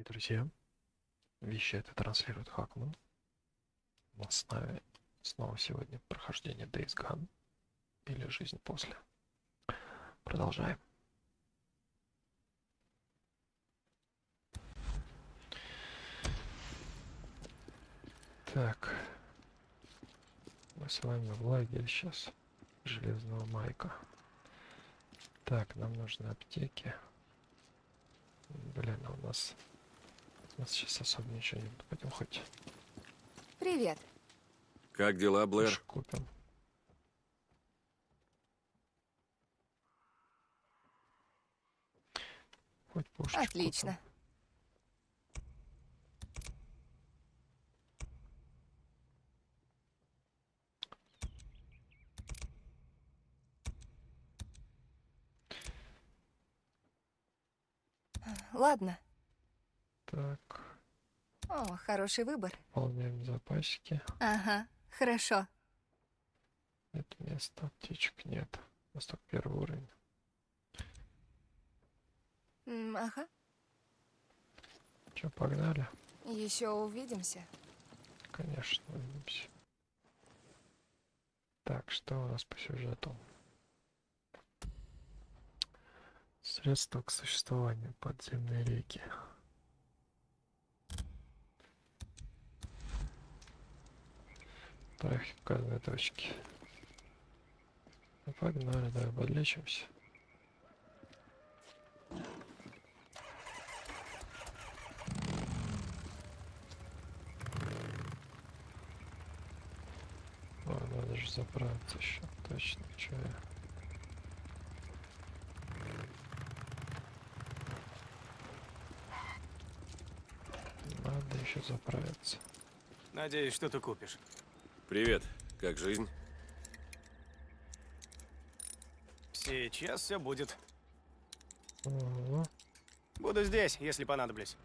друзья! Вещает и транслирует Хакман. У нас с нами снова сегодня прохождение Days Gone или Жизнь после. Продолжаем. Так. Мы с вами в лагере сейчас Железного Майка. Так, нам нужны аптеки. Блин, а у нас сейчас особо ничего нет. Пойдем хоть Привет. Как дела, Блэр? купим. Хоть пушечку Отлично. купим. Ладно. Так, О, хороший выбор. пополняем запасики. Ага, хорошо. Нет места, аптечек нет. У нас только первый уровень. Ага. Че, погнали? Еще увидимся. Конечно, увидимся. Так, что у нас по сюжету? Средства к существованию. Подземные реки. Прахи в указанной точке. Ну, погнали, давай подлечимся. О, надо же заправиться еще. Точно, что я. Надо еще заправиться. Надеюсь, что ты купишь. Привет. Как жизнь? Сейчас все будет. Ого. Буду здесь, если понадоблюсь.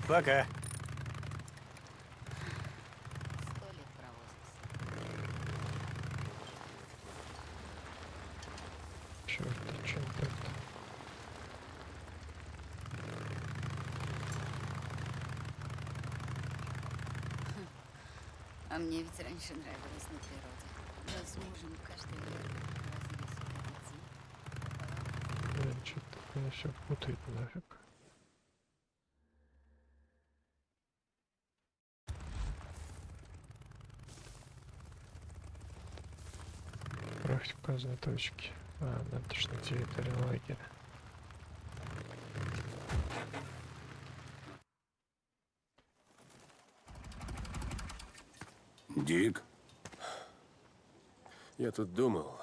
Пока. 100 лет провозится. Черт, а что так-то? А мне ведь раньше нравилось на природе. Мы с мужем каждый лето возили сюда детей. Блин, что-то меня все путает нафиг. Прахи в указанной точке. А, ну это ж на территории лагеря. Дик? Я тут думал,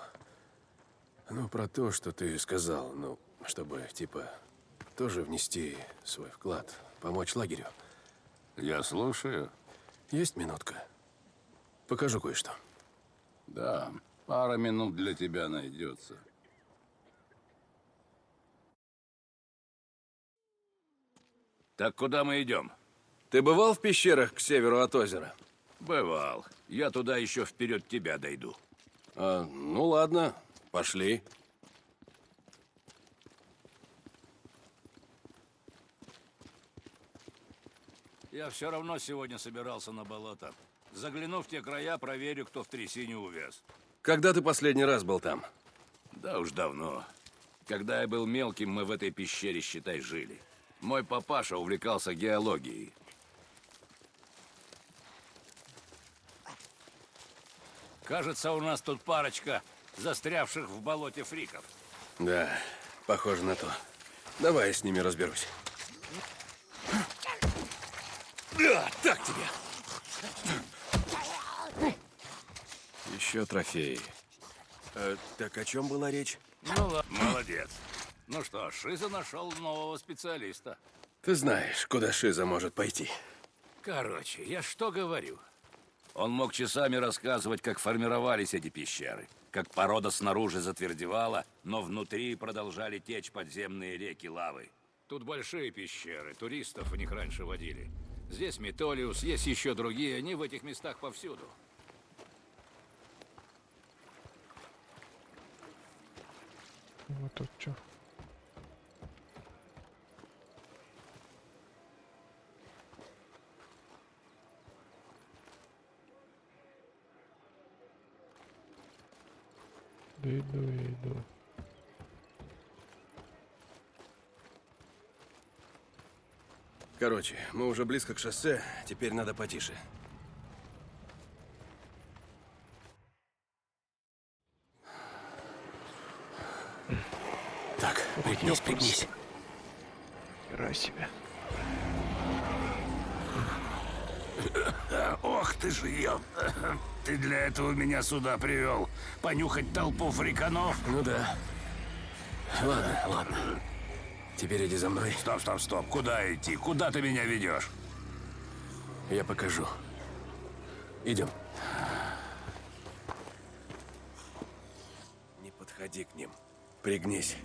про то, что ты сказал, чтобы, тоже внести свой вклад, помочь лагерю. Я слушаю. Есть минутка? Покажу кое-что. Да, пара минут для тебя найдется. Так куда мы идем? Ты бывал в пещерах к северу от озера? Бывал. Я туда еще вперед тебя дойду. Ну ладно, пошли. Я все равно сегодня собирался на болото. Загляну в те края, проверю, кто в трясине увяз. Когда ты последний раз был там? Да уж давно. Когда я был мелким, мы в этой пещере, считай, жили. Мой папаша увлекался геологией. Кажется, у нас тут парочка застрявших в болоте фриков. Да, похоже на то. Давай я с ними разберусь. Да, так тебе. Еще трофеи. Так о чем была речь? Ну ладно, молодец. Ну что, Шиза нашел нового специалиста. Ты знаешь, куда Шиза может пойти. Короче, я что говорю? Он мог часами рассказывать, как формировались эти пещеры. Как порода снаружи затвердевала, но внутри продолжали течь подземные реки лавы. Тут большие пещеры, туристов в них раньше водили. Здесь Метолиус, есть еще другие, они в этих местах повсюду. Вот тут что? Иду. Короче, мы уже близко к шоссе, теперь надо потише. Так, пригнись. Хера себе. Ох ты ж ё... Ты для этого меня сюда привел. Понюхать толпу фриканов? Ну да. Ладно. Теперь иди за мной, Стоп. Куда идти? Куда ты меня ведешь? я покажу. Идем. Не подходи к ним. Пригнись.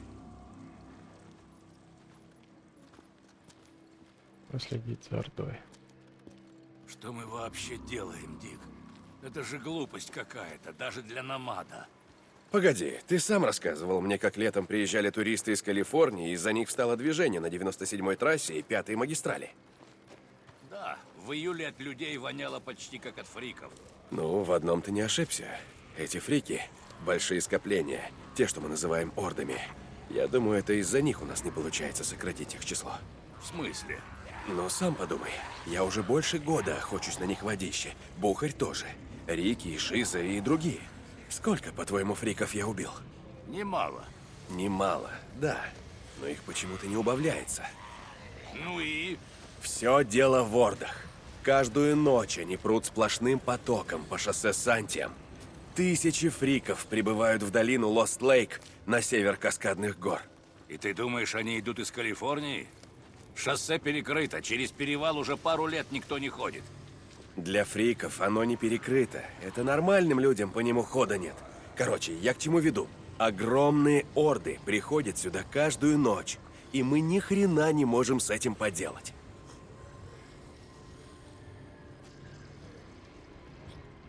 Проследить за Ордой. Что мы вообще делаем, Дик? Это же глупость какая-то, даже для намада. Погоди, ты сам рассказывал мне, как летом приезжали туристы из Калифорнии, и из-за них встало движение на 97-й трассе и 5-й магистрали. Да, в июле от людей воняло почти как от фриков. Ну, в одном ты не ошибся. Эти фрики — большие скопления, те, что мы называем ордами. Я думаю, это из-за них у нас не получается сократить их число. В смысле? Но сам подумай, я уже больше года охочусь на них в водище. Бухарь тоже. Рики, и Шиза и другие. Сколько, по-твоему, фриков я убил? Немало. Немало, да. Но их почему-то не убавляется. Ну и... Все дело в ордах. Каждую ночь они прут сплошным потоком по шоссе Сантиам. Тысячи фриков прибывают в долину Лост-Лейк на север Каскадных гор. И ты думаешь, они идут из Калифорнии? Шоссе перекрыто, через перевал уже пару лет никто не ходит. Для фриков оно не перекрыто. Это нормальным людям по нему хода нет. Короче, я к чему веду? Огромные орды приходят сюда каждую ночь, и мы ни хрена не можем с этим поделать.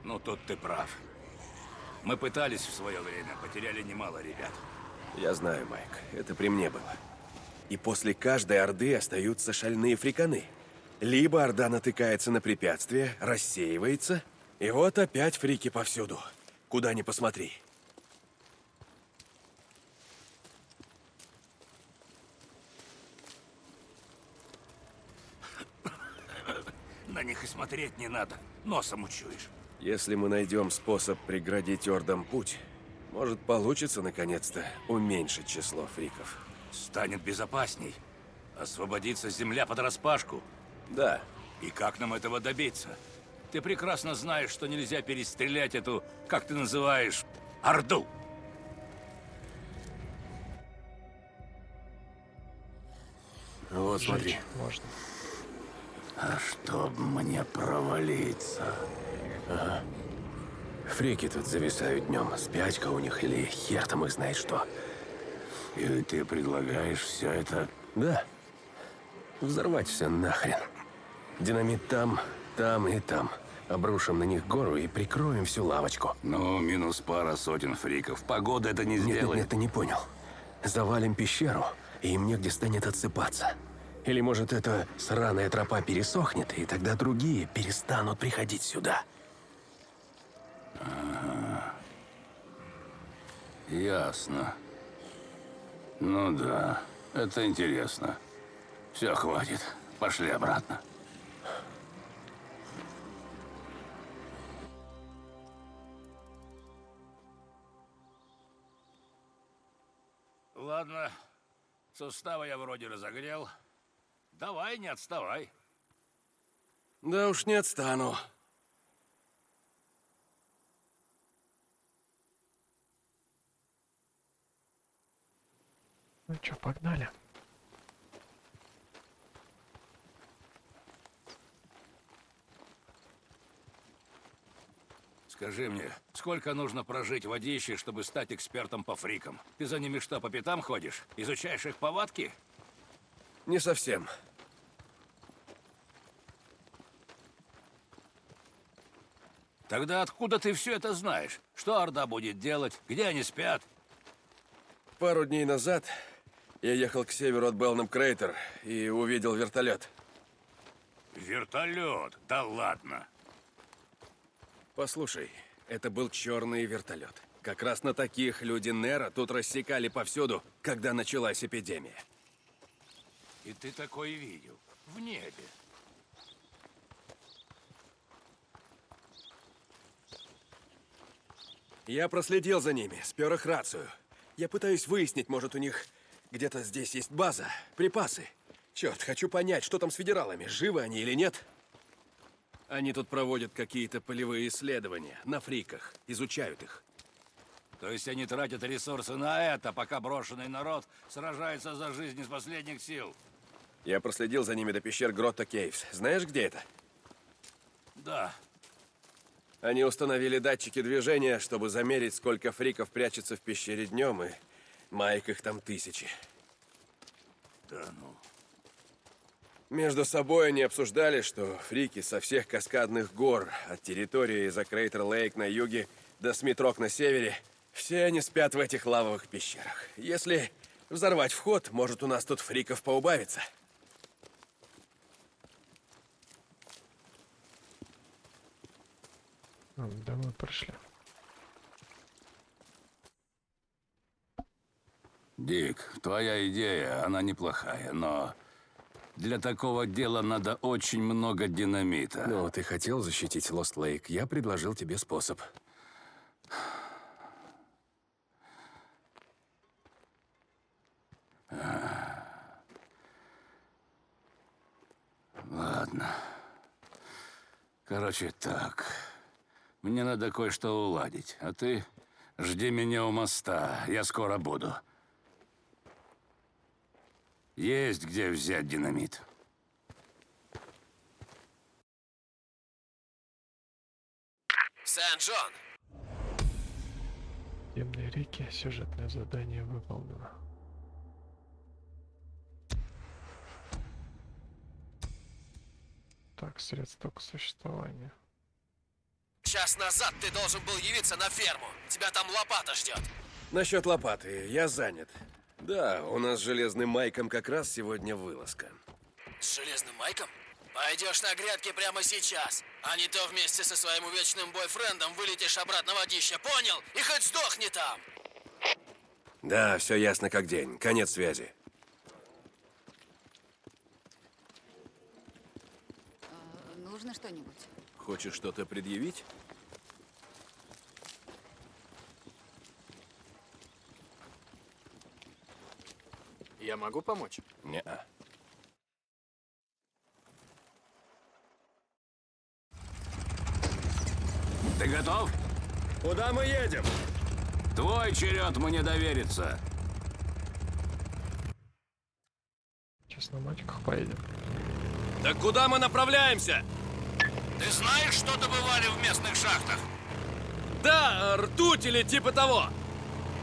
Ну, тут ты прав. Мы пытались в свое время, потеряли немало ребят. Я знаю, Майк, это при мне было. И после каждой орды остаются шальные фриканы. Либо орда натыкается на препятствие, рассеивается, и вот опять фрики повсюду. Куда ни посмотри. На них и смотреть не надо, носом учуешь. Если мы найдем способ преградить ордам путь, может, получится наконец-то уменьшить число фриков. Станет безопасней. Освободится земля под распашку. Да, И как нам этого добиться? Ты прекрасно знаешь, что нельзя перестрелять эту, как ты называешь, орду. вот смотри. Жечь можно. А чтоб мне провалиться. Фрики тут зависают днем. Спячка у них или хер там их знает что. И ты предлагаешь все это... Да. Взорвать все нахрен. Динамит там, там и там. Обрушим на них гору и прикроем всю лавочку. Ну, минус пара сотен фриков. Погода это не сделает. Нет, ты не понял. Завалим пещеру, и им негде станет отсыпаться. Или, может, эта сраная тропа пересохнет, и тогда другие перестанут приходить сюда. Ясно. Ну да, это интересно. Все, хватит. Пошли обратно. Ладно, суставы я вроде разогрел. Давай, не отставай. Да уж не отстану. Ну чё, погнали. Скажи мне, сколько нужно прожить в водище, чтобы стать экспертом по фрикам? Ты за ними что, по пятам ходишь? Изучаешь их повадки? Не совсем. Тогда откуда ты все это знаешь? Что Орда будет делать? Где они спят? Пару дней назад я ехал к северу от Белнам Крейтер и увидел вертолет. Вертолет? Да ладно. Послушай, это был черный вертолет. Как раз на таких люди Нера тут рассекали повсюду, когда началась эпидемия. И ты такой видел? В небе. Я проследил за ними, спер их рацию. Я пытаюсь выяснить, может, у них где-то здесь есть база, припасы. Черт, хочу понять, что там с федералами, живы они или нет. Они тут проводят какие-то полевые исследования на фриках, изучают их. То есть они тратят ресурсы на это, пока брошенный народ сражается за жизнь из последних сил? Я проследил за ними до пещер Гротта Кейвс. Знаешь, где это? Да. Они установили датчики движения, чтобы замерить, сколько фриков прячется в пещере днем, и Майк, их там тысячи. Да ну. Между собой они обсуждали, что фрики со всех каскадных гор, от территории за Крейтер-Лейк на юге до Смит-Рок на севере, все они спят в этих лавовых пещерах. Если взорвать вход, может, у нас тут фриков поубавится. Да мы прошли. Дик, твоя идея, она неплохая, но для такого дела надо очень много динамита. Ну, ты хотел защитить Лост Лейк, я предложил тебе способ. Ладно. Короче, так. Мне надо кое-что уладить, а ты жди меня у моста, я скоро буду. Есть где взять динамит. Сент-Джон! Темные реки, сюжетное задание выполнено. Так, средства к существованию. Час назад ты должен был явиться на ферму. Тебя там лопата ждет. Насчет лопаты, я занят. Да, у нас с Железным Майком как раз сегодня вылазка. С Железным Майком? Пойдешь на грядки прямо сейчас. А не то вместе со своим увечным бойфрендом вылетишь обратно в водище, понял? И хоть сдохни там. Да, все ясно как день. Конец связи. Нужно что-нибудь? Хочешь что-то предъявить? Я могу помочь? Не-а. Ты готов? Куда мы едем? Твой черед мне довериться. Сейчас на мачках поедем. Да куда мы направляемся? Ты знаешь, что добывали в местных шахтах? Да, ртуть или типа того.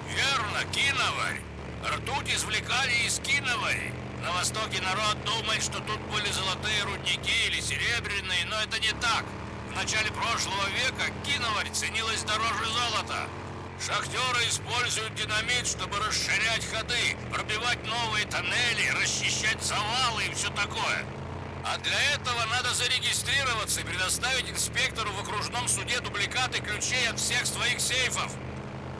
Верно, киноварь. Ртуть извлекали из киновари. На Востоке народ думает, что тут были золотые рудники или серебряные, но это не так. В начале прошлого века киноварь ценилась дороже золота. Шахтеры используют динамит, чтобы расширять ходы, пробивать новые тоннели, расчищать завалы и все такое. А для этого надо зарегистрироваться и предоставить инспектору в окружном суде дубликаты ключей от всех своих сейфов.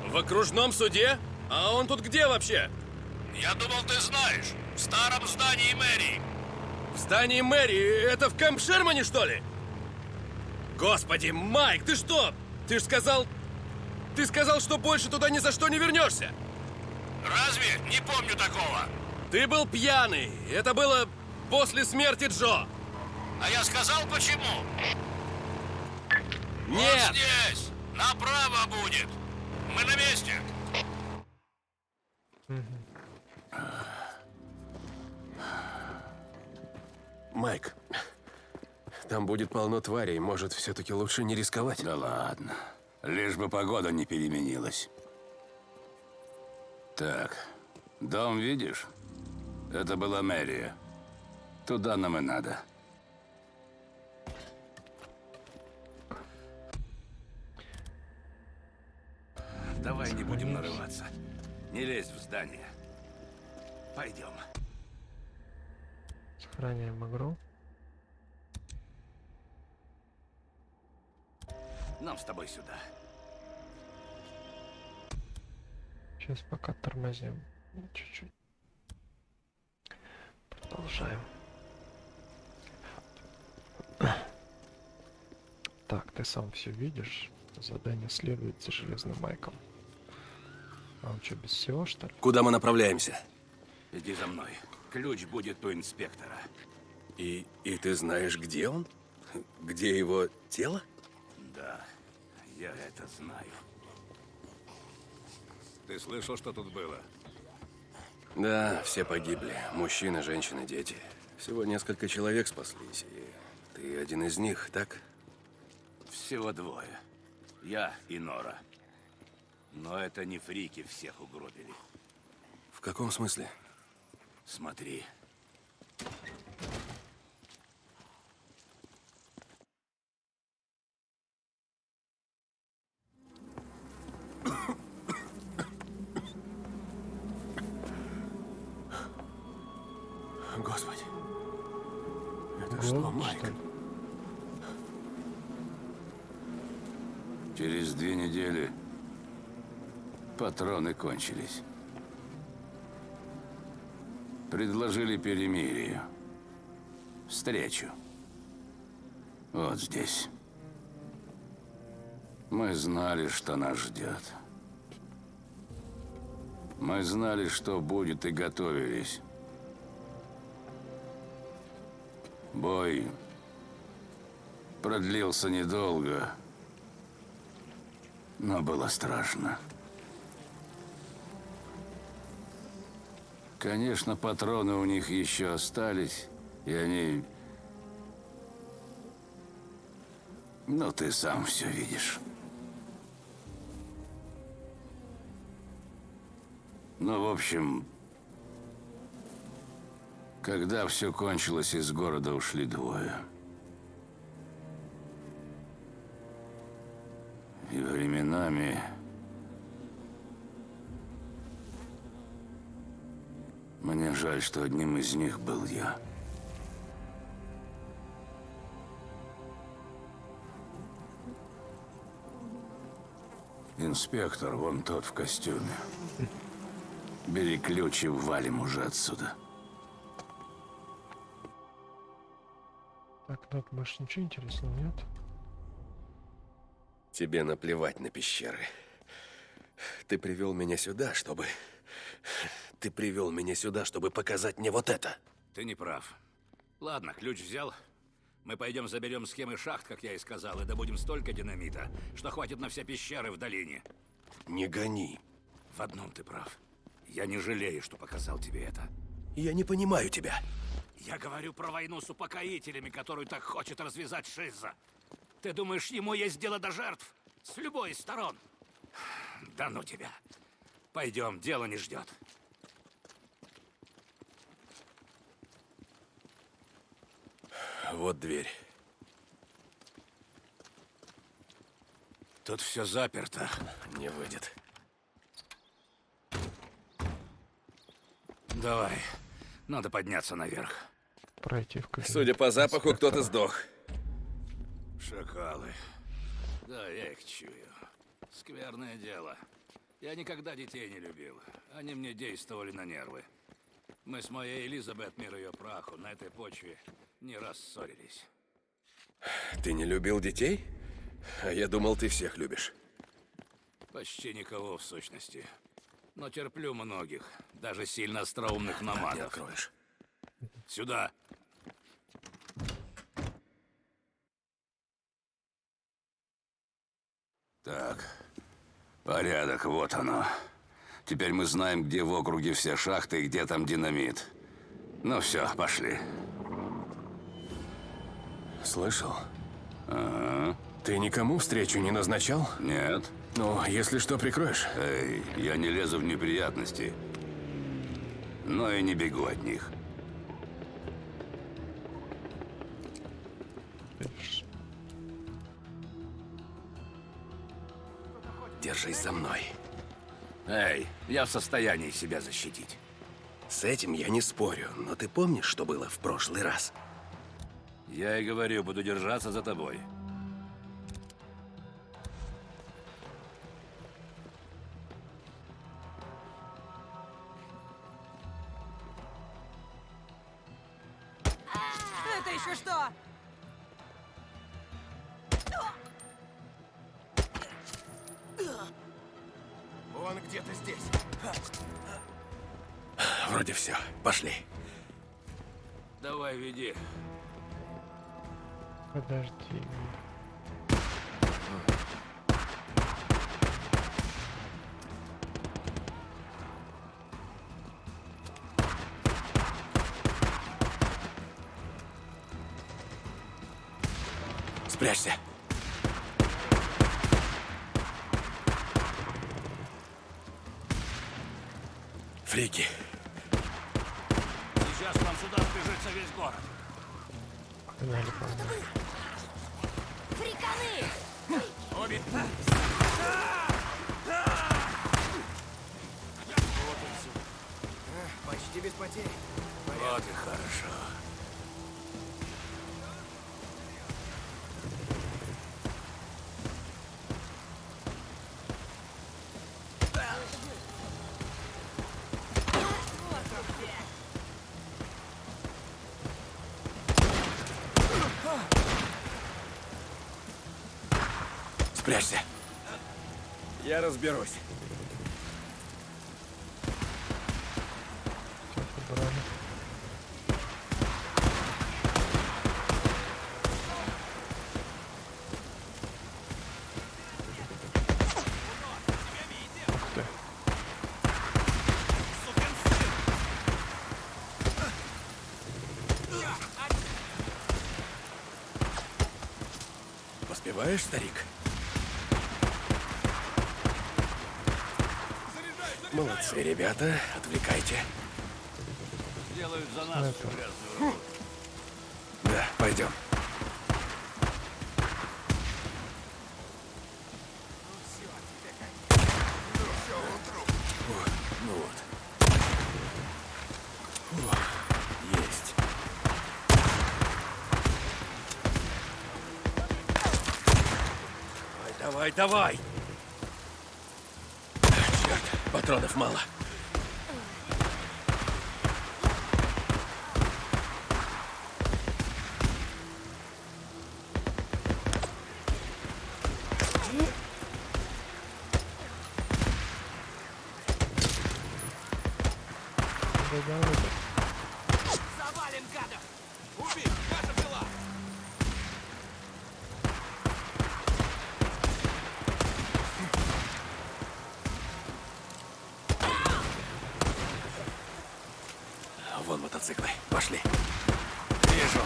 В окружном суде? А он тут где вообще? Я думал, ты знаешь. В старом здании мэрии. В здании мэрии? Это в Кэмп Шермане, что ли? Господи, Майк, ты что? Ты ж сказал... Ты сказал, что больше туда ни за что не вернешься. Разве? Не помню такого. Ты был пьяный. Это было после смерти Джо. А я сказал, почему? Нет! Вот здесь. Направо будет. Мы на месте. Майк, там будет полно тварей. Может, все-таки лучше не рисковать? Да ладно. Лишь бы погода не переменилась. Так, дом видишь? Это была мэрия. Туда нам и надо. Давай не будем нарываться. Не лезь в здание. Пойдем. Сохраняем игру. Нам с тобой сюда. Сейчас пока тормозим. Чуть-чуть. Продолжаем. Так, ты сам все видишь. Задание следует за Железным Майком. А он что, без всего, что ли? Куда мы направляемся? Иди за мной. Ключ будет у инспектора. И ты знаешь, где он? Где его тело? Да, я это знаю. Ты слышал, что тут было? Да, все погибли. Мужчины, женщины, дети. Всего несколько человек спаслись, и ты один из них, так? Всего двое. Я и Нора. Но это не фрики всех угробили. В каком смысле? Смотри. Господи. Это Голод, что, Майк? что ли? Через 2 недели патроны кончились. Предложили перемирие. Встречу. Вот здесь. Мы знали, что нас ждет. Мы знали, что будет, и готовились. Бой продлился недолго, но было страшно. Конечно, патроны у них еще остались, и они... Ну, ты сам все видишь. Ну, в общем, когда все кончилось, из города ушли двое. И временами... Мне жаль, что одним из них был я. Инспектор, вон тот в костюме. Бери ключ и валим уже отсюда. Так, тут больше ничего интересного нет. Тебе наплевать на пещеры. Ты привел меня сюда, чтобы... Ты привел меня сюда, чтобы показать мне вот это. Ты не прав. Ладно, ключ взял. Мы пойдем заберем схемы шахт, как я и сказал, и добудем столько динамита, что хватит на все пещеры в долине. Не гони. В одном ты прав. Я не жалею, что показал тебе это. Я не понимаю тебя. Я говорю про войну с упокоителями, которую так хочет развязать Шиза. Ты думаешь, ему есть дело до жертв? С любой из сторон? Да ну тебя. Пойдем, дело не ждет. Вот дверь. Тут все заперто. Не выйдет. Давай. Надо подняться наверх. Пройти в кабинет. Судя по запаху, инспектора. кто-то сдох. Шакалы. Да, я их чую. Скверное дело. Я никогда детей не любил. Они мне действовали на нервы. Мы с моей Элизабет, мир ее праху, на этой почве не раз ссорились. Ты не любил детей? А я думал, ты всех любишь. Почти никого, в сущности. Но терплю многих, даже сильно остроумных Не номадов. откроешь. Сюда! Так, порядок, вот оно. Теперь мы знаем, где в округе все шахты и где там динамит. Ну все, пошли. Слышал? Ага. Ты никому встречу не назначал? Нет. Ну, если что, прикроешь. Эй, я не лезу в неприятности, но и не бегу от них. Видишь, Держись за мной. Эй, я в состоянии себя защитить. С этим я не спорю, но ты помнишь, что было в прошлый раз? Я и говорю, буду держаться за тобой. Это еще что? Он где-то здесь. Вроде все. Пошли. Давай, веди. Подожди. Спрячься. Фрики. Сейчас нам сюда сбежится весь город. Погнали, погнали. Почти без потерь. Вот и хорошо. Спрячься. Я разберусь. Всё, подбрали. Ух ты. Поспеваешь, старик? Молодцы, ребята. Отвлекайте. Делают за нас всю грязную работу. Да, пойдем. Ну вот. Фух, есть. Давай, давай! Черт, патронов мало. Давай. Завалим гадов! Убить! Наша дела! Вон мотоциклы. Пошли. Вижу.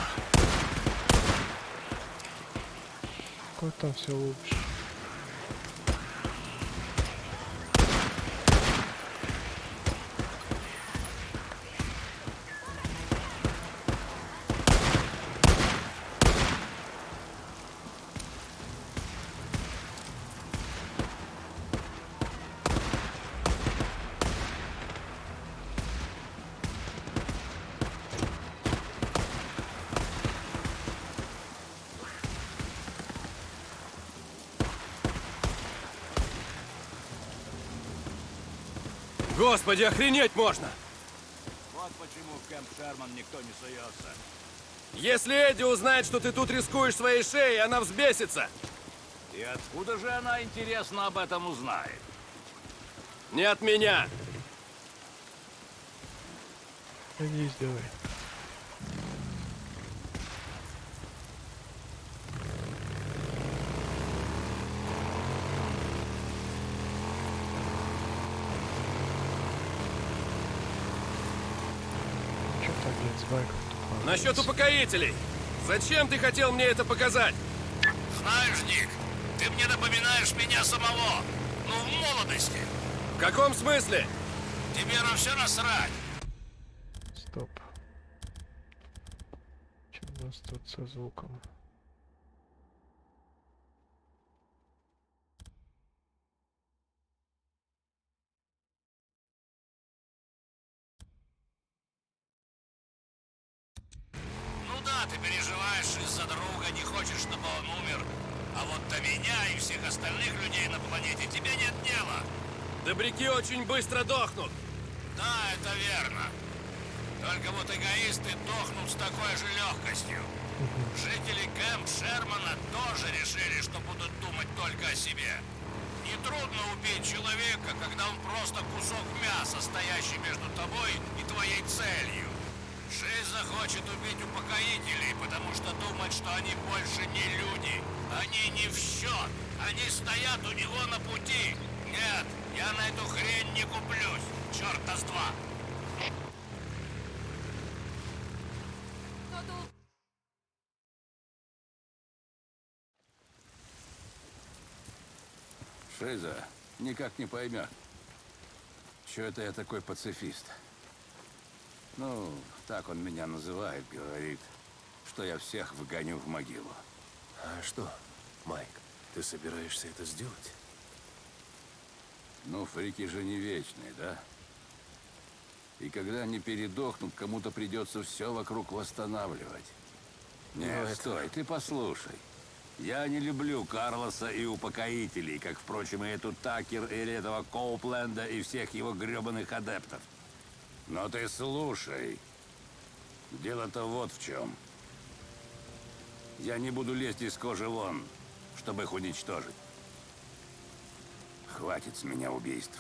Какой там все лучше. Господи, охренеть можно! Вот почему в Кэмп Шерман никто не суется. Если Эдди узнает, что ты тут рискуешь своей шеей, она взбесится. И откуда же она, интересно, об этом узнает? Не от меня. Иди сделай. Что так, блядь, с байком тупо? Насчет упокоителей. Зачем ты хотел мне это показать? Знаешь, Ник, ты мне напоминаешь меня самого. Ну, в молодости. В каком смысле? Тебе на все насрать. Стоп. Что у нас тут со звуком? ты переживаешь из-за друга, не хочешь, чтобы он умер. А вот до меня и всех остальных людей на планете тебе нет дела. Добряки очень быстро дохнут. Да, это верно. Только вот эгоисты дохнут с такой же легкостью. Жители Кэмп Шермана тоже решили, что будут думать только о себе. Нетрудно убить человека, когда он просто кусок мяса, стоящий между тобой и твоей целью. Шиза хочет убить упокоителей, потому что думает, что они больше не люди. Они не в счет. Они стоят у него на пути. Нет, я на эту хрень не куплюсь. Черта с два. Шиза никак не поймет, что это я такой пацифист. Ну, так он меня называет, говорит, что я всех выгоню в могилу. А что, Майк, ты собираешься это сделать? Ну, фрики же не вечные, да? И когда они передохнут, кому-то придется все вокруг восстанавливать. Нет, стой, ты послушай. Я не люблю Карлоса и упокоителей, как, впрочем, и эту Такер, или этого Коупленда, и всех его гребаных адептов. Но ты слушай. Дело-то вот в чем. Я не буду лезть из кожи вон, чтобы их уничтожить. Хватит с меня убийств.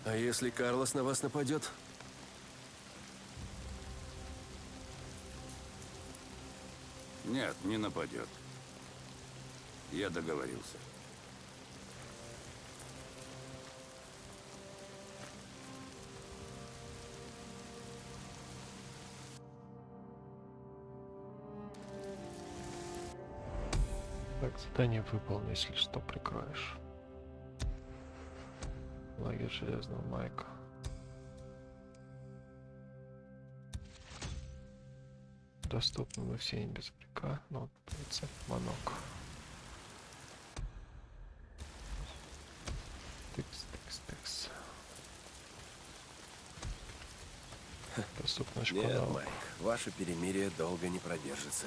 А если Карлос на вас нападет? Нет, не нападет. Я договорился. Так, задание выполнено, если что, прикроешь. Лагерь Железного Майка. Доступны мы все не без прика, но вот рецепт манок. Тыкс. Доступна школа. Нет, Майк, ваше перемирие долго не продержится.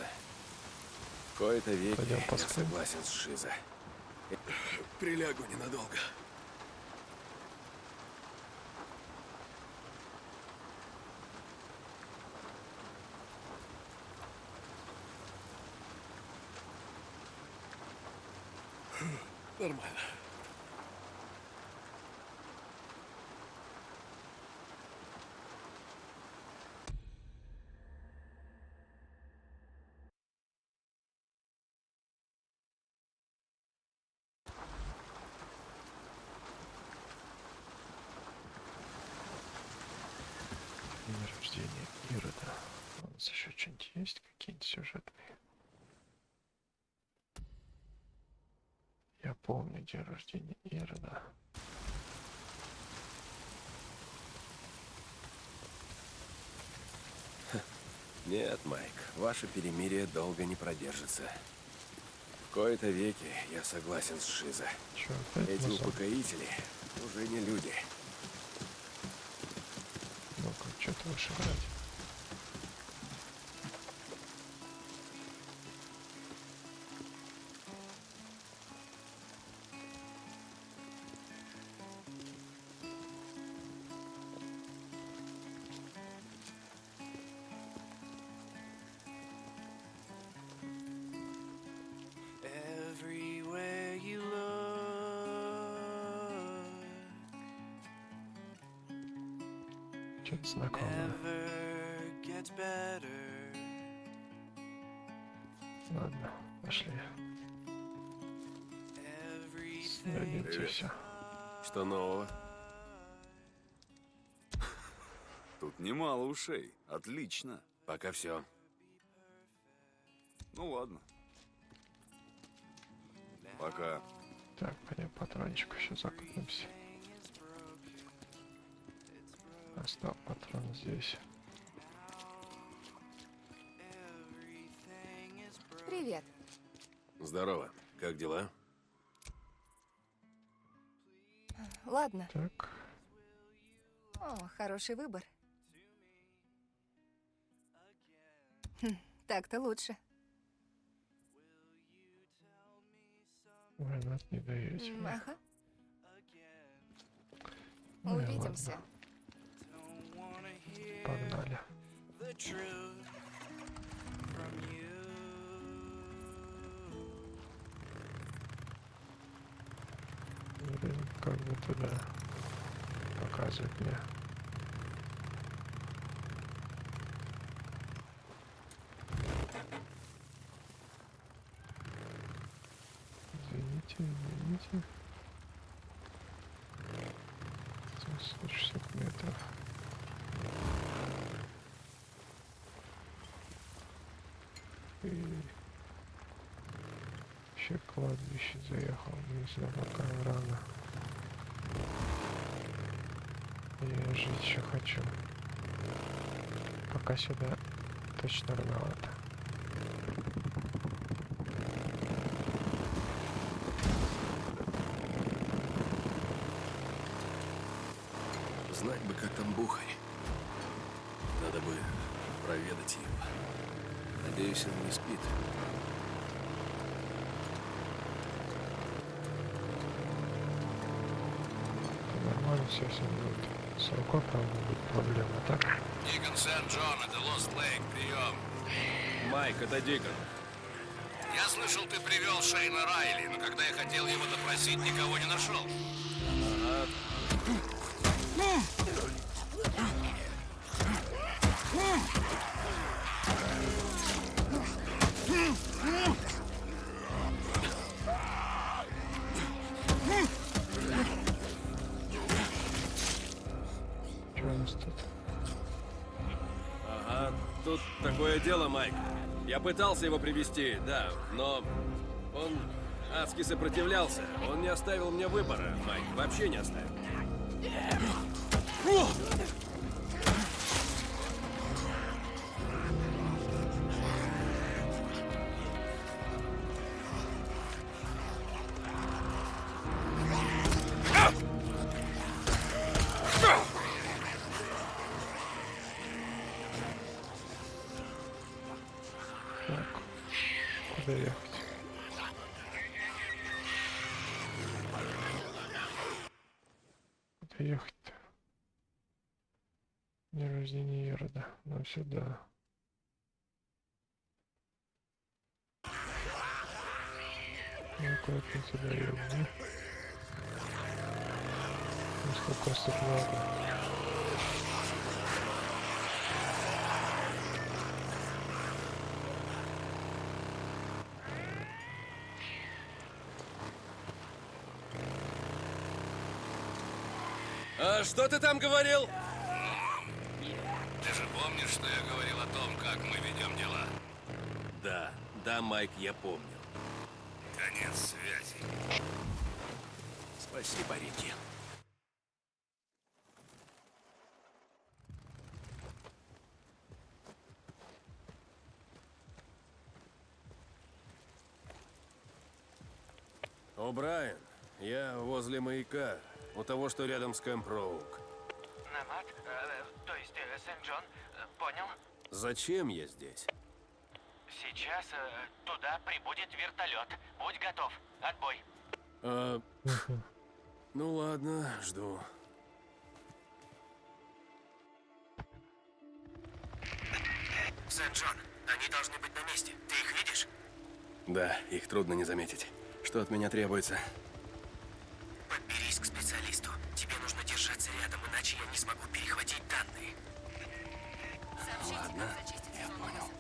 В кои-то веки Пойдем я поспим. согласен с Шиза. Прилягу ненадолго. Нормально. День рождения Ирода. У нас еще что-нибудь есть? Какие-нибудь сюжетные? Я помню день рождения Ирода. Нет, Майк, ваше перемирие долго не продержится. В кои-то веки я согласен с Шиза. Чё, опять Эти музон? упокоители уже не люди. Ну-ка, что ты будешь играть? Everywhere you look, Что-то знакомое. never gets better. Ладно, пошли. Everything Дадите все. Что нового? Тут немало ушей. Отлично. Пока все. Ну ладно. Пока. Так, пойдем патрончик еще закупимся. Оставь патрон здесь. Привет. Здорово. Как дела? Ладно. Так, О, хороший выбор. Так-то лучше. Война не даете. Ага. Ну и Увидимся. ладно, Don't wanna hear погнали. the truth from you. Блин, как бы туда показывает мне. Извините, извините. 760 метров. И еще кладбище заехал, не знаю, пока рано. Я жить еще хочу. Пока сюда точно рановато. Знать бы, как там Бухарь. Надо бы проведать его. Надеюсь, он не спит. Нормально все будет. С рукой, правда, будет проблема, так? Дикон Сент-Джон, это Лост Лейк, прием. Майк, это Дикон. Я слышал, ты привел Шейна Райли, но когда я хотел его допросить, никого не нашел. Что у нас тут? Ага, тут такое дело, Майк. Я пытался его привести, да, но он адски сопротивлялся. Он не оставил мне выбора, Майк, вообще не оставил. Так, куда ехать? Куда ехать-то? День рождения Ерода. Ну сюда. Ну куда-то сюда едем, да? Ну сколько нас тут много. А что ты там говорил? Ты же помнишь, что я говорил о том, как мы ведем дела? Да, Майк, я помню. Конец связи. Спасибо, Рики. О'Брайен, я возле маяка, у того, что рядом с Кэмп Роук. Намат, то есть Сент-Джон, понял? Зачем я здесь? Сейчас туда прибудет вертолет. Будь готов. Отбой. Ну ладно, жду. Сент-Джон, они должны быть на месте. Ты их видишь? Да, их трудно не заметить. Что от меня требуется? Подберись к специалисту. Тебе нужно держаться рядом, иначе я не смогу перехватить данные. Ладно, я понял.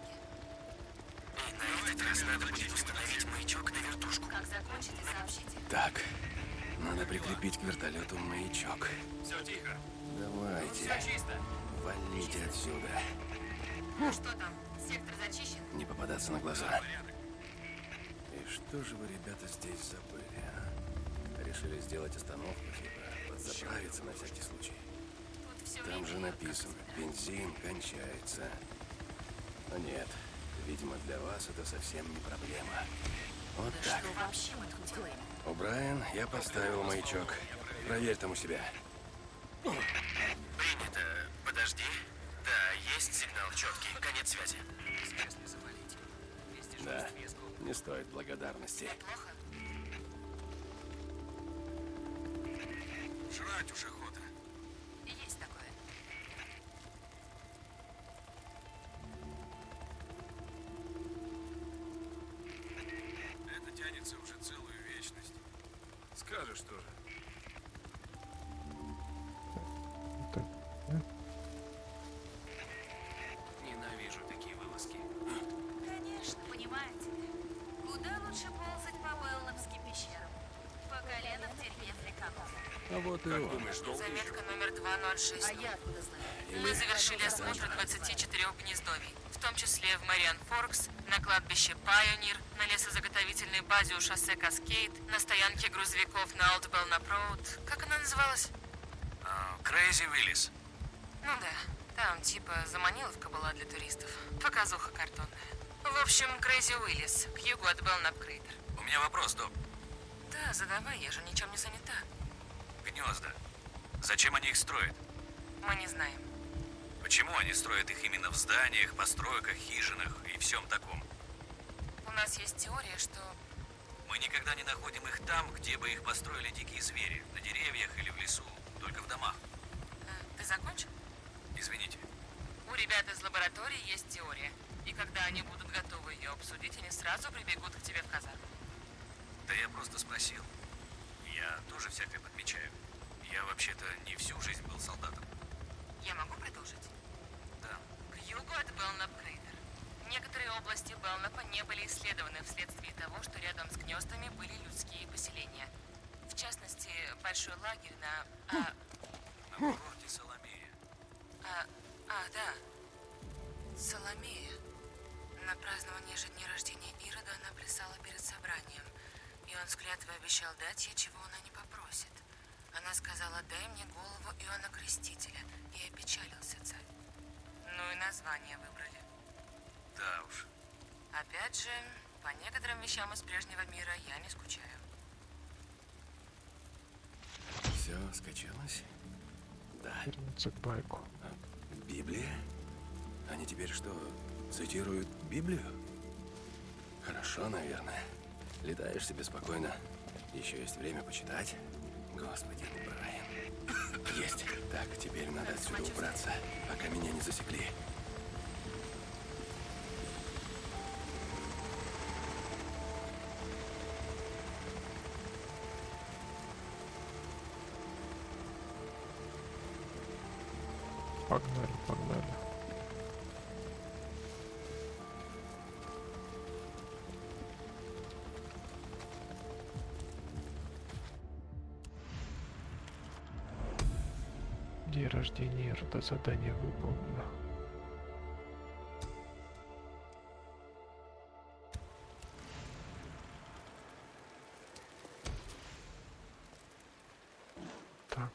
И на этот раз надо будет установить маячок на вертушку. Как закончите, сообщите. Так, надо прикрепить к вертолету маячок. Все тихо. Давайте, Чисто. валите отсюда. Ну что там? Сектор зачищен? Не попадаться на глаза. И что же вы, ребята, здесь забыли, а? Решили сделать остановку, типа, подзаправиться на всякий случай. Тут все Там же написано, бензин кончается. Но нет, видимо, для вас это совсем не проблема. Вот так. Что вообще мы тут делаем? О'Брайен, я поставил маячок. Проверь там у себя. Принято. Подожди. Да, есть сигнал четкий. Конец связи. если завалить. Без Да, дежурств я сгоден. не стоит благодарности. Плохо? Жрать уж охота. Есть такое. Это тянется уже целую вечность. Скажешь тоже. Это... Ненавижу такие вылазки. Конечно, понимаете. Куда лучше ползать по Белловским пещерам? По колено в дерьме фриканов. А вот и он. Думаешь, долго еще? Заметка номер 206. А я откуда знаю? Мы завершили осмотр 24 гнездовий, в том числе в Мариан Форкс, на кладбище Пайонир, на лесозаготовительной базе у шоссе Каскейд, на стоянке грузовиков на Олд Белнап Роуд. Как она называлась? Крейзи Виллис. Ну да, там типа заманиловка была для туристов. Показуха картонная. В общем, Крейзи Уиллис, к югу от Белнап Крейтер. У меня вопрос, Доб. Да, задавай, я же ничем не занята. Гнезда. Зачем они их строят? Мы не знаем. Почему они строят их именно в зданиях, постройках, хижинах и всем таком? У нас есть теория, что... Мы никогда не находим их там, где бы их построили дикие звери. На деревьях или в лесу. Только в домах. Ты закончил? Извините. У ребят из лаборатории есть теория. И когда они будут готовы ее обсудить, они сразу прибегут к тебе в казарму. Да я просто спросил. Я тоже всякое подмечаю. Я вообще-то не всю жизнь был солдатом. Я могу продолжить? Да. К югу от Белнап Крейтер. Некоторые области Белнапа не были исследованы вследствие того, что рядом с гнездами были людские поселения. В частности, большой лагерь на... На курорте Соломея. Да. Соломея. На праздновании же дня рождения Ирода она плясала перед собранием. И он с клятвой обещал дать ей, чего она не попросит. Она сказала: дай мне голову Иоанна Крестителя. И опечалился царь. Ну и название выбрали. Да уж. Опять же, по некоторым вещам из прежнего мира я не скучаю. Все скачалось? Да. Вернуться к байку. Библия? Они теперь что, цитируют Библию? Хорошо, наверное. Летаешь себе спокойно. Еще есть время почитать. Господи, Брайан. Есть. Так, теперь надо отсюда убраться, пока меня не засекли. Погнали, погнали. День рождения Ирода, задание выполнено. Так,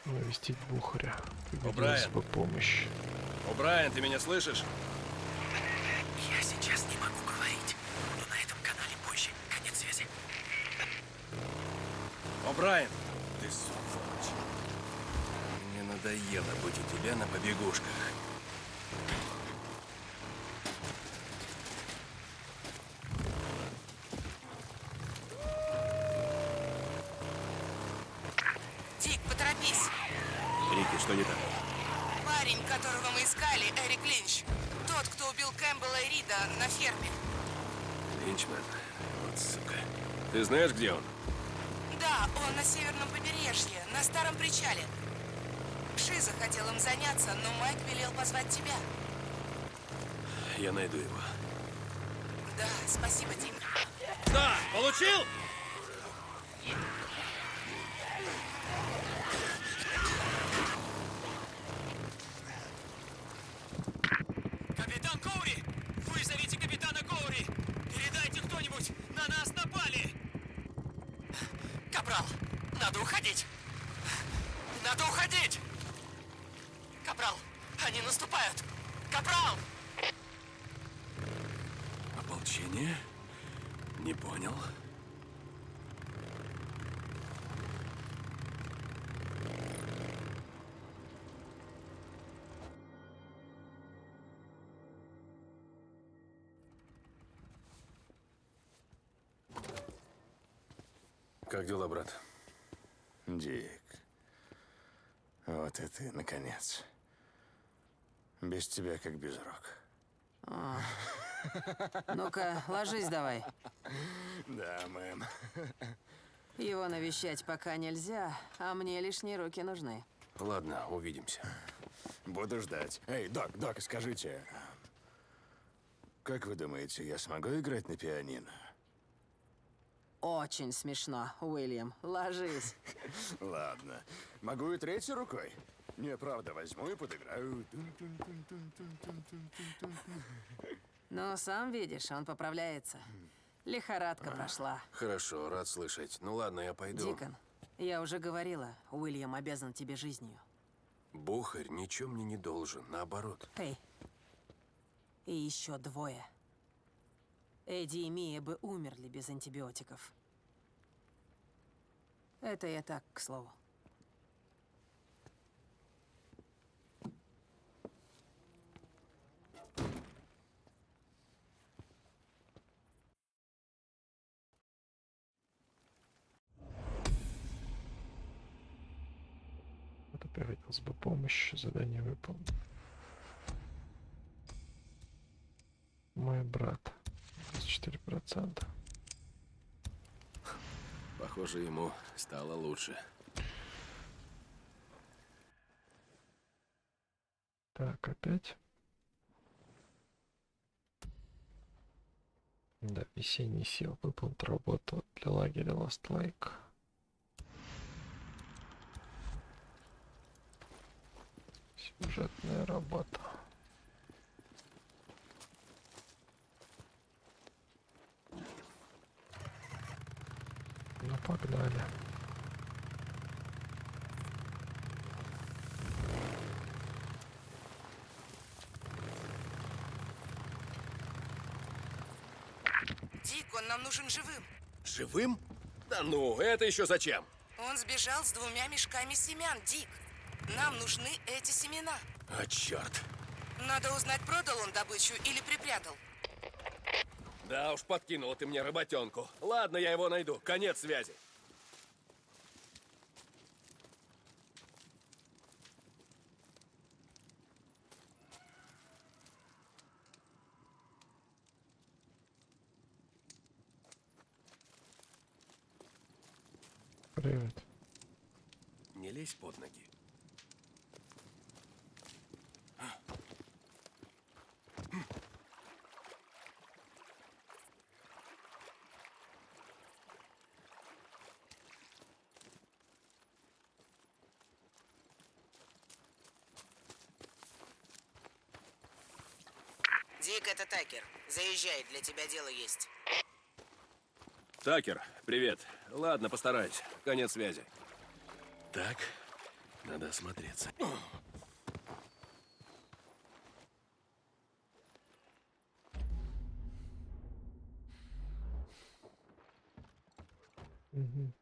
навестить Бухаря. Пригодилась бы помощь. Брайан, ты меня слышишь? Я сейчас не могу говорить, но на этом канале позже. Конец связи. Брайан! Ты сволочь. Мне надоело быть у тебя на побегушках. Дик, поторопись! Рики, что не так? Парень, которого мы искали, Эрик Линч. Тот, кто убил Кэмпбелла и Рида на ферме. Линчман. Вот сука. Ты знаешь, где он? Да, он на северном побережье, на старом причале. Шиза хотел им заняться, но Майк велел позвать тебя. Я найду его. Да, спасибо, Дик. Да, получил? Капитан Коури! Вызовите капитана Коури! Передайте кто-нибудь! На нас напали! Капрал, надо уходить! Надо уходить! Капрал, они наступают! Капрал! Ополчение? Не понял. Как дела, брат? Дик. Вот и ты, наконец. Без тебя как без рук. Ну-ка, ложись давай. Да, мэм. Его навещать пока нельзя, а мне лишние руки нужны. Ладно, увидимся. Буду ждать. Эй, док, скажите. Как вы думаете, я смогу играть на пианино? Очень смешно, Уильям. Ложись. Ладно. Могу и третьей рукой? Не, правда, возьму и подыграю. Ну, сам видишь, он поправляется. Лихорадка прошла. Хорошо, рад слышать. Ну ладно, я пойду. Дикон, я уже говорила, Уильям обязан тебе жизнью. Бухарь ничем мне не должен, наоборот. Эй. И еще двое. Эдди и Мия бы умерли без антибиотиков. Это я так, к слову. Вот пригодилась бы помощь, задание выполнено. Мой брат. 4%. Похоже, ему стало лучше. Так, опять. Да, весенний сил выполнит работу для лагеря Lost Lake. Сюжетная работа. Ну, погнали. Дик, он нам нужен живым. Живым? Да ну, это еще зачем? Он сбежал с 2 мешками семян, Дик. Нам нужны эти семена. А черт. Надо узнать, продал он добычу или припрятал. Да уж, подкинула ты мне работенку. Ладно, я его найду. Конец связи. Привет. Не лезь под ноги. Дик, это Такер. Заезжай, для тебя дело есть. Такер, привет. Ладно, постараюсь. Конец связи. Так, надо осмотреться. Угу.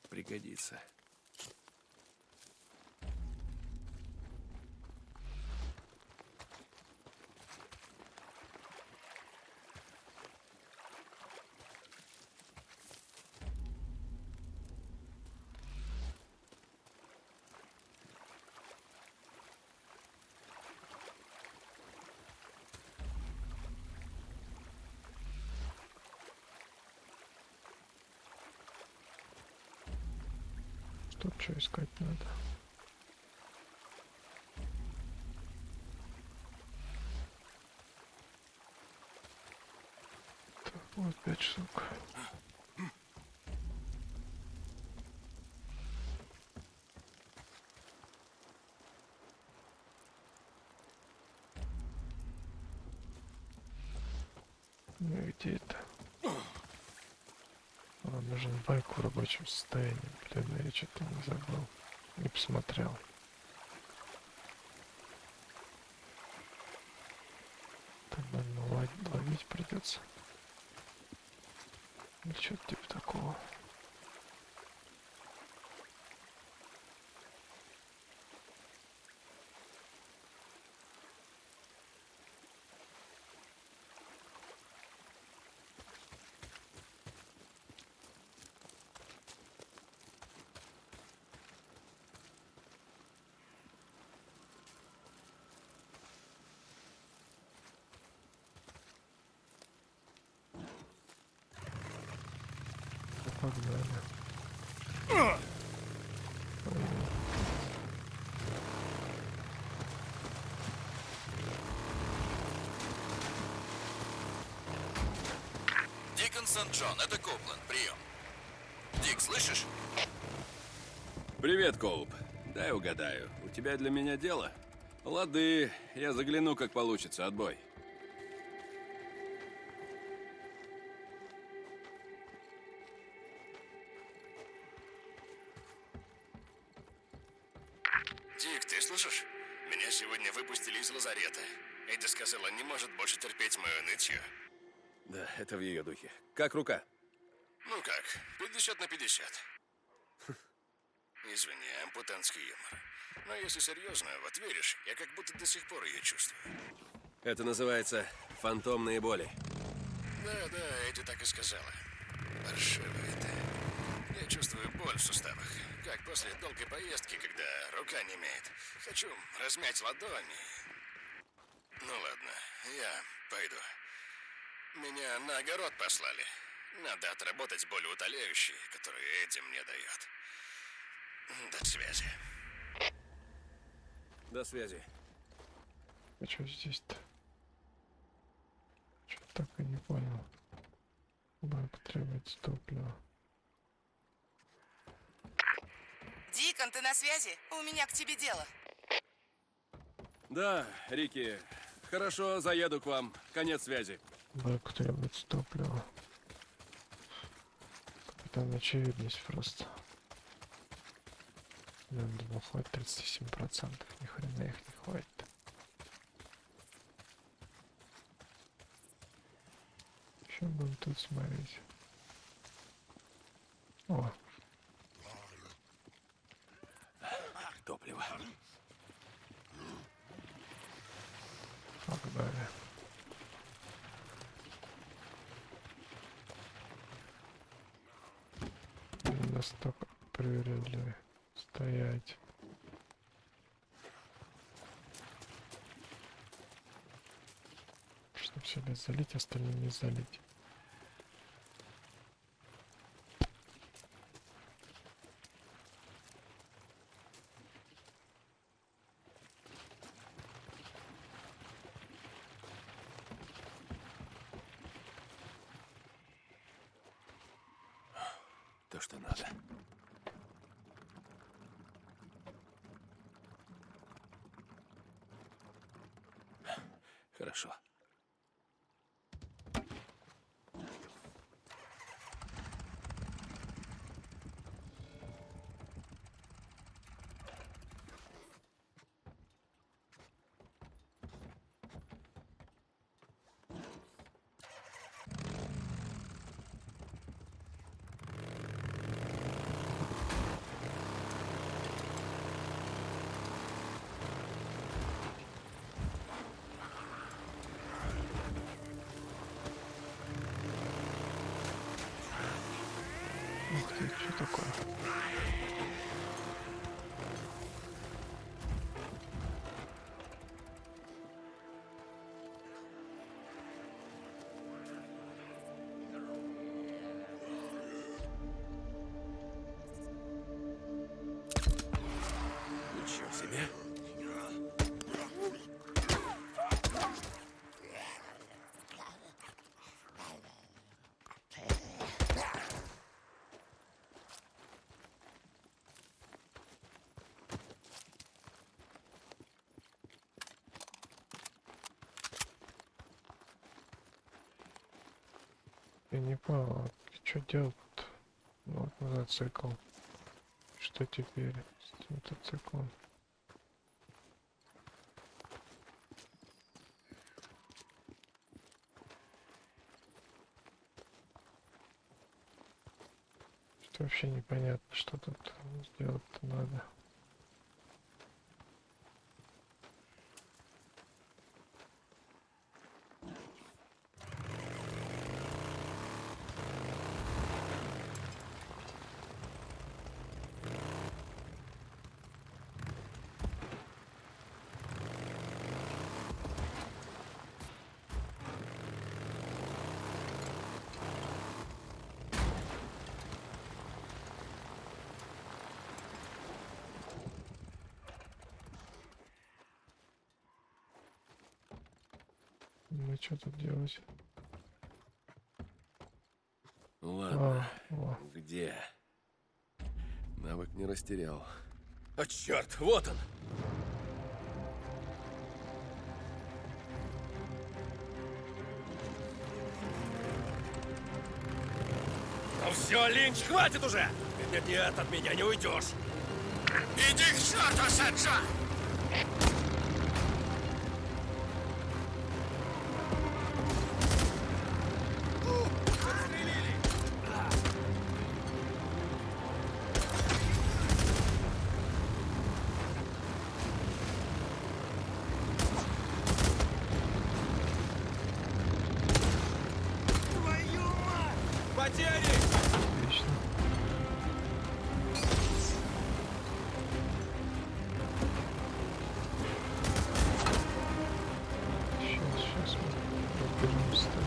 Пригодится. Тут что искать надо? Так, вот 5 штук. Ну и где это? Нужен байк в рабочем состоянии. Блин, я что-то не забыл. Не посмотрел. Тогда ловить придется. Или что-то типа такого. Погнали. Дикон Сент-Джон, это Коупленд, прием. Дик, слышишь? Привет, Коуп. Дай угадаю. У тебя для меня дело? Лады, я загляну, как получится. Отбой. Дик, ты слышишь? Меня сегодня выпустили из лазарета. Эдди сказала, не может больше терпеть мое нытье. Да, это в ее духе. Как рука? Ну как, 50 на 50. Извини, ампутантский юмор. Но если серьезно, вот веришь, я как будто до сих пор ее чувствую. Это называется фантомные боли. Да, Эдди так и сказала. Паршивая ты. Я чувствую боль в суставах. Как после долгой поездки, когда рука немеет. Хочу размять ладони. Ну ладно, я пойду. Меня на огород послали. Надо отработать болеутоляющие, которые Эдди мне дает. До связи. До связи. А что здесь-то? Что-то так и не понял. Байк требуется топлива. Дикон, ты на связи? У меня к тебе дело. Да, Рики. Хорошо, заеду к вам. Конец связи. Байку требуется топлива. Капитан, очевидность просто. Я думал, хватит 37%. Ни хрена их не хватит. Еще будем тут смотреть. О, Топливо. погнали. Настолько привередливый. Стоять. Чтобы себя залить, остальные не залить. То, что надо. Хорошо. Ух ты, что такое? Я не понял, что делать-то? Ну, вот мотоцикл. Что теперь с мотоциклом? Что вообще непонятно, что тут сделать-то надо. Ну что тут делать? Ладно. О. Где? Навык не растерял. А черт, вот он! Ну все, Линч, хватит уже! Нет, от меня не уйдешь! Иди к черту, Санджа! Отлично. Сейчас мы разберемся с тобой.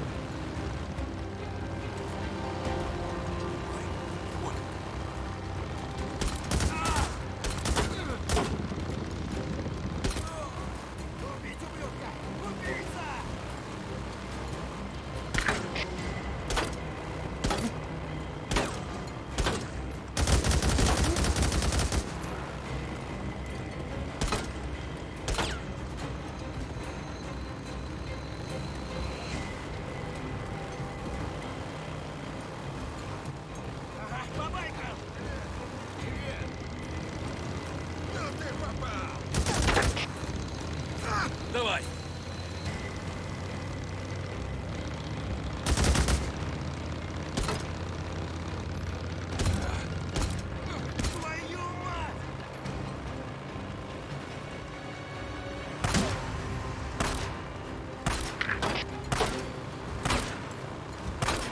Давай!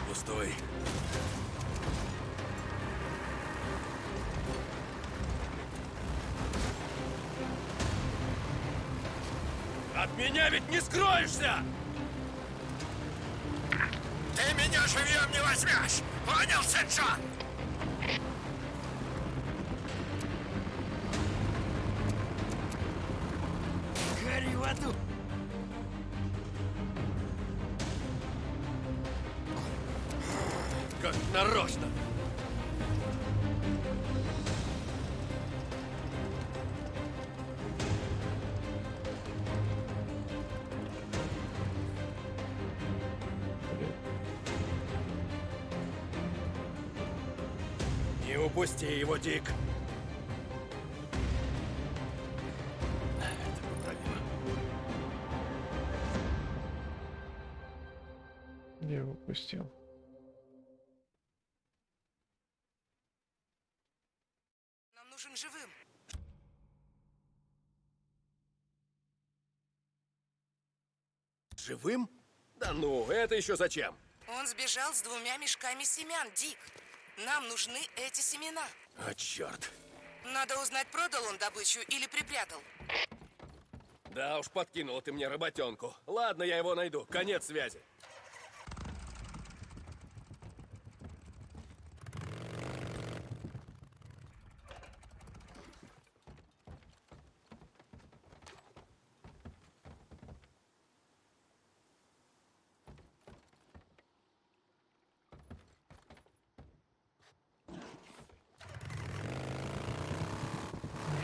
Пустой. От меня ведь не скроешься! Ты меня живьем не возьмешь! Понял, Сэнджа? Гори в аду! Как нарочно! Не упусти его, Дик! Это поправимо. Я выпустил. Нам нужен живым. Живым? Да ну, это еще зачем? Он сбежал с 2 мешками семян, Дик. Нам нужны эти семена. А черт. Надо узнать, продал он добычу или припрятал. Да уж, подкинула ты мне работенку. Ладно, я его найду. Конец связи.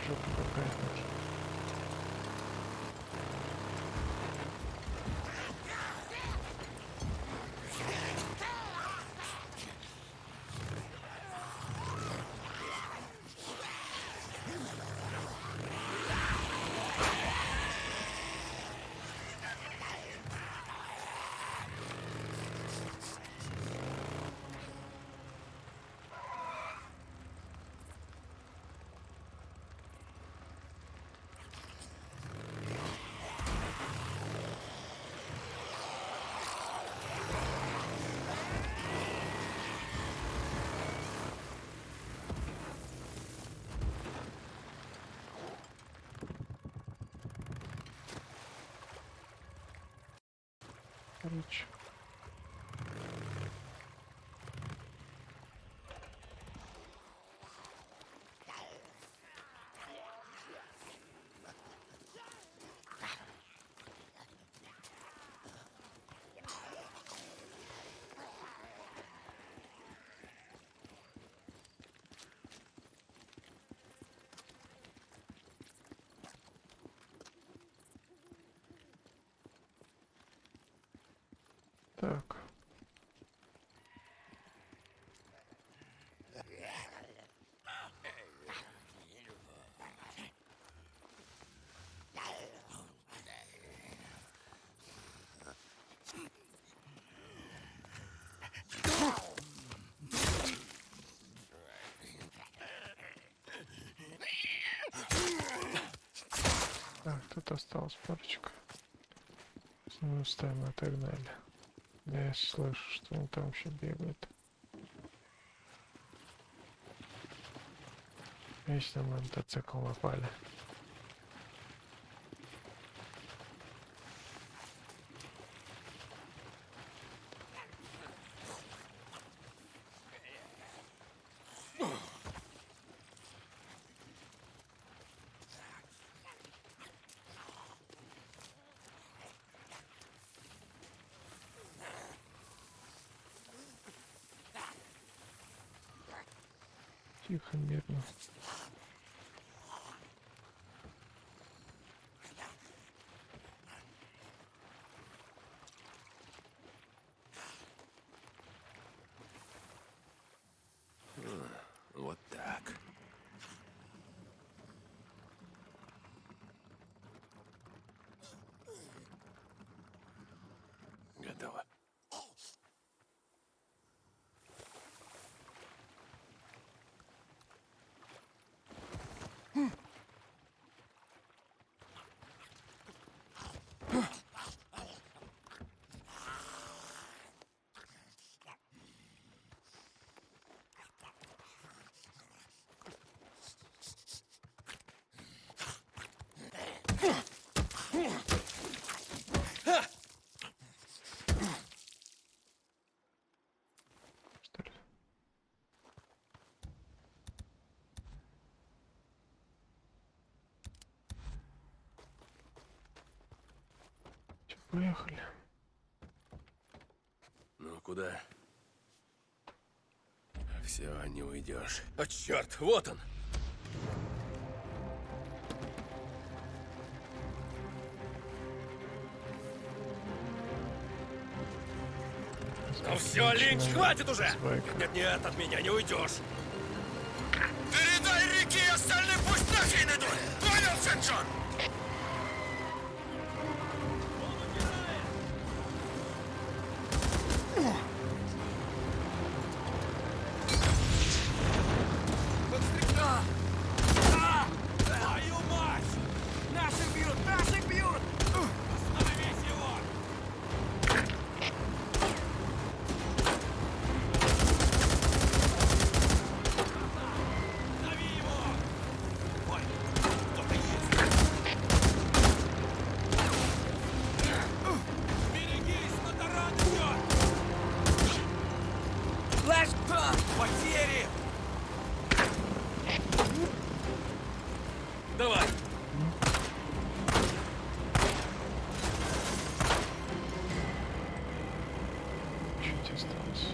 Жопа какая-то. короче. Так. Так, тут осталась парочка. Снова ставим и так далее. Я слышу, что они там еще бегают. Если мы мотоцикл напали. Тихо, мирно. Вот так. Готово. Что ли? Чё, поехали. Ну, куда? Все, не уйдешь. О, черт, вот он! Ну все, Линч, хватит уже! Нет, от меня не уйдешь! Передай Рики и остальным, пусть нахрен идут! Понял, Сен-Джон? Твою мать! Наших бьют! Наших бьют! Остановись его! Дави его! Ой, кто-то есть! Берегись, Матаран идет! Флэш! Потери! Давай! Чуть осталось.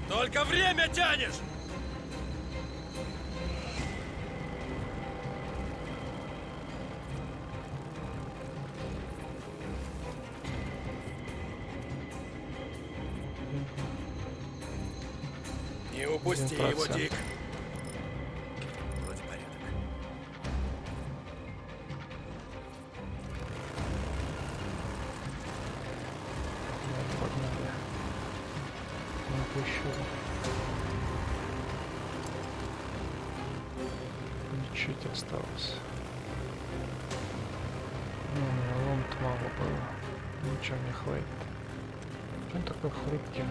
Только время тянешь! Не упусти его, 1%. Дик. Вроде порядок. Погнали. Не пущу. Чуть осталось. Ну, у меня ломт мало было. Ничего не хватит. Он такой хрупкий.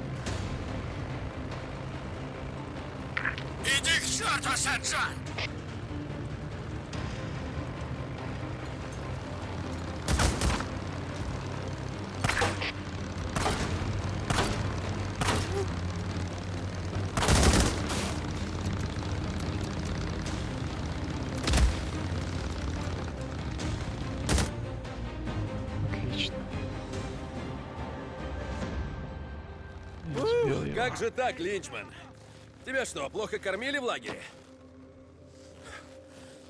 Иди к черту, Сен-Джон! Как же так, Линчман? Тебя что, плохо кормили в лагере?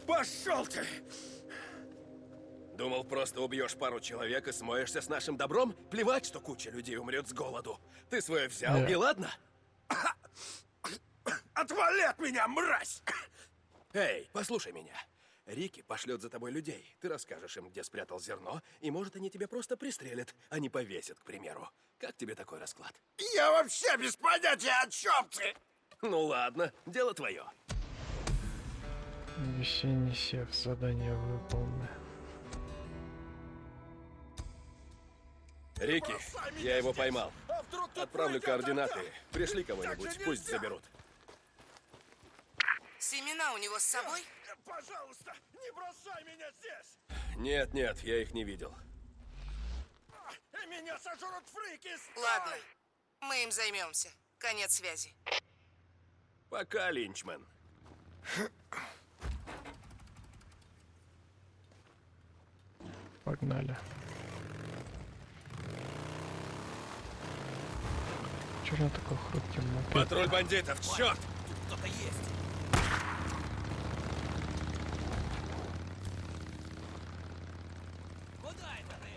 Пошел ты! Думал, просто убьешь пару человек и смоешься с нашим добром? Плевать, что куча людей умрет с голоду. Ты свое взял, и ладно? Отвали от меня, мразь! Эй, послушай меня. Рики пошлет за тобой людей. Ты расскажешь им, где спрятал зерно, и, может, они тебя просто пристрелят, а не повесят, к примеру. Как тебе такой расклад? Я вообще без понятия, о чем ты! Ну ладно, дело твое. Весенний секс. Задание выполнено. Рики, я его поймал. Отправлю координаты. Пришли кого-нибудь, пусть заберут. Семена у него с собой? Пожалуйста, не бросай меня здесь! Нет, нет, я их не видел. Меня сожрут фрики! Ладно, мы им займемся. Конец связи. Пока, Линчман. Погнали. Чё же он такой хрупкий мопед? Патруль бандитов, черт! Кто-то есть. Куда это ты?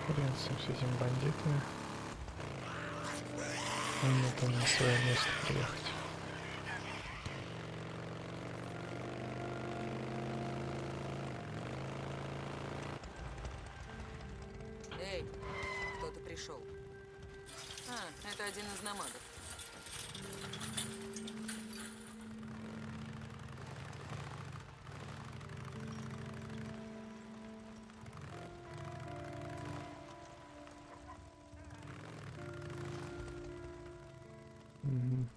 Хрен с ним, с этими бандитами. Надо на свое место приехать. Эй, кто-то пришел. А, это один из намадов. Мгм.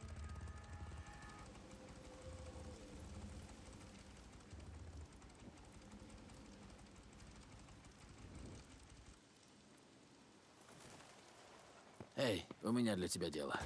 Эй, у меня для тебя дело.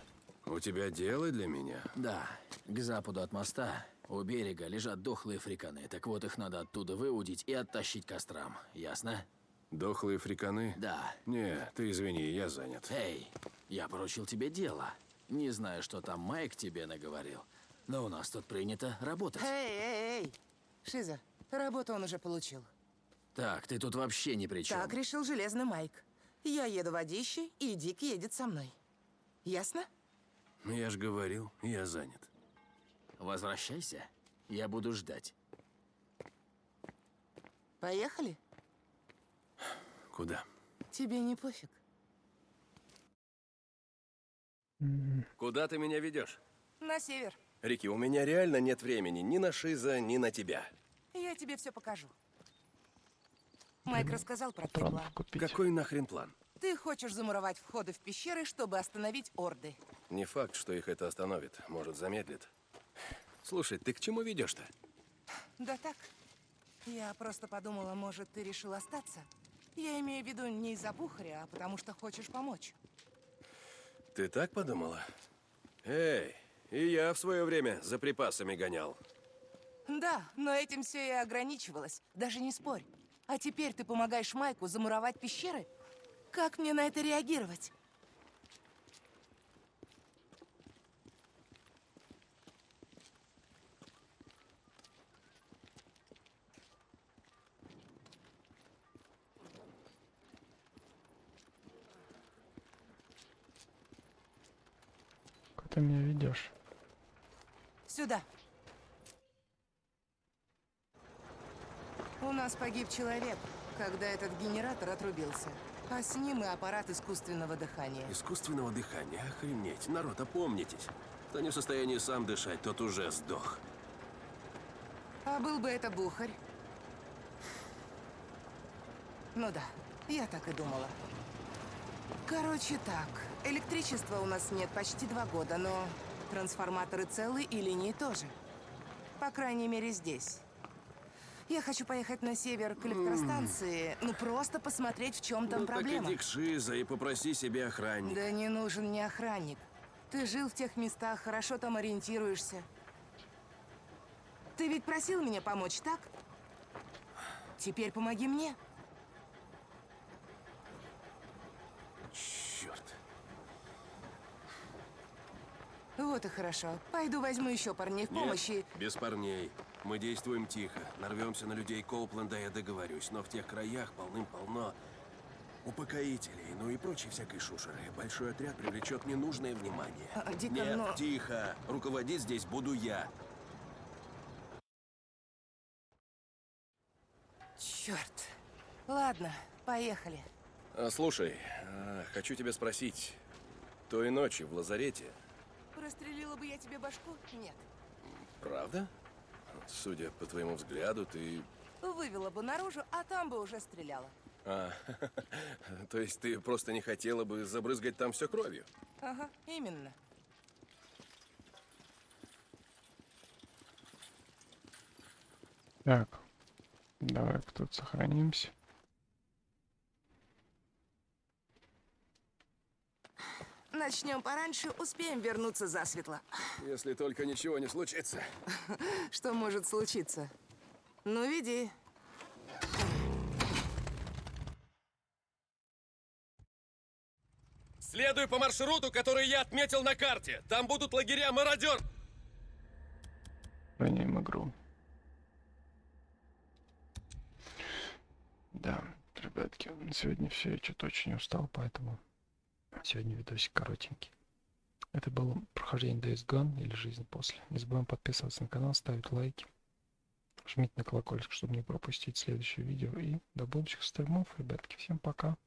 У тебя дело для меня? Да, к западу от моста, у берега, лежат дохлые фриканы. Так вот, их надо оттуда выудить и оттащить к кострам. Ясно? Дохлые фриканы? Да. Не, ты извини, я занят. Эй, я поручил тебе дело. Не знаю, что там Майк тебе наговорил, но у нас тут принято работать. Эй! Шиза, работу он уже получил. Так, ты тут вообще ни при чем. Так решил Железный Майк. Я еду водище, и Дик едет со мной. Ясно? Я ж говорил, я занят. Возвращайся, я буду ждать. Поехали? Куда? Тебе не пофиг. Куда ты меня ведешь? На север. Рики, у меня реально нет времени ни на Шиза, ни на тебя. Я тебе все покажу. Майк рассказал про твой план. Какой нахрен план? Ты хочешь замуровать входы в пещеры, чтобы остановить орды. Не факт, что их это остановит. Может, замедлит. Слушай, ты к чему ведешь-то? Да так. Я просто подумала, может, ты решил остаться. Я имею в виду не из-за Бухаря, а потому что хочешь помочь. Ты так подумала? Эй, и я в свое время за припасами гонял. Да, но этим все и ограничивалось. Даже не спорь. А теперь ты помогаешь Майку замуровать пещеры? Как мне на это реагировать? Куда ты меня ведешь? Сюда. У нас погиб человек, когда этот генератор отрубился. А с ним и аппарат искусственного дыхания. Искусственного дыхания? Охренеть. Народ, опомнитесь. Кто не в состоянии сам дышать, тот уже сдох. А был бы это Бухарь? Ну да, я так и думала. Короче так, электричества у нас нет почти 2 года, но трансформаторы целы и линии тоже. По крайней мере здесь. Я хочу поехать на север к электростанции, ну просто посмотреть, в чем там проблема. Так иди к Шиза и попроси себе охранника. Да не нужен мне охранник. Ты жил в тех местах, хорошо там ориентируешься. Ты ведь просил меня помочь, так? Теперь помоги мне. Черт. Вот и хорошо. Пойду возьму еще парней в помощь и... Без парней. Мы действуем тихо. Нарвемся на людей Коупленда, я договорюсь. Но в тех краях полным-полно упокоителей, ну и прочей всякой шушеры. Большой отряд привлечет ненужное внимание. Дикон, Нет, но... тихо. Руководить здесь буду я. Черт. Ладно, поехали. Слушай, хочу тебя спросить. Той ночи в лазарете, Прострелила бы я тебе башку? Нет. правда? Судя по твоему взгляду, ты... Вывела бы наружу, а там бы уже стреляла. То есть ты просто не хотела бы забрызгать там все кровью? Ага, именно. Так, давай-ка тут сохранимся. Начнем пораньше, успеем вернуться засветло. Если только ничего не случится. Что может случиться? Ну, веди. Следуй по маршруту, который я отметил на карте. Там будут лагеря мародер. Сохраняем игру. Да, ребятки, на сегодня все. Я что-то очень устал, поэтому сегодня видосик коротенький. Это было прохождение Days Gone или Жизнь после. Не забываем подписываться на канал, ставить лайки. Жмите на колокольчик, чтобы не пропустить следующее видео. И до будущих стримов, ребятки. Всем пока.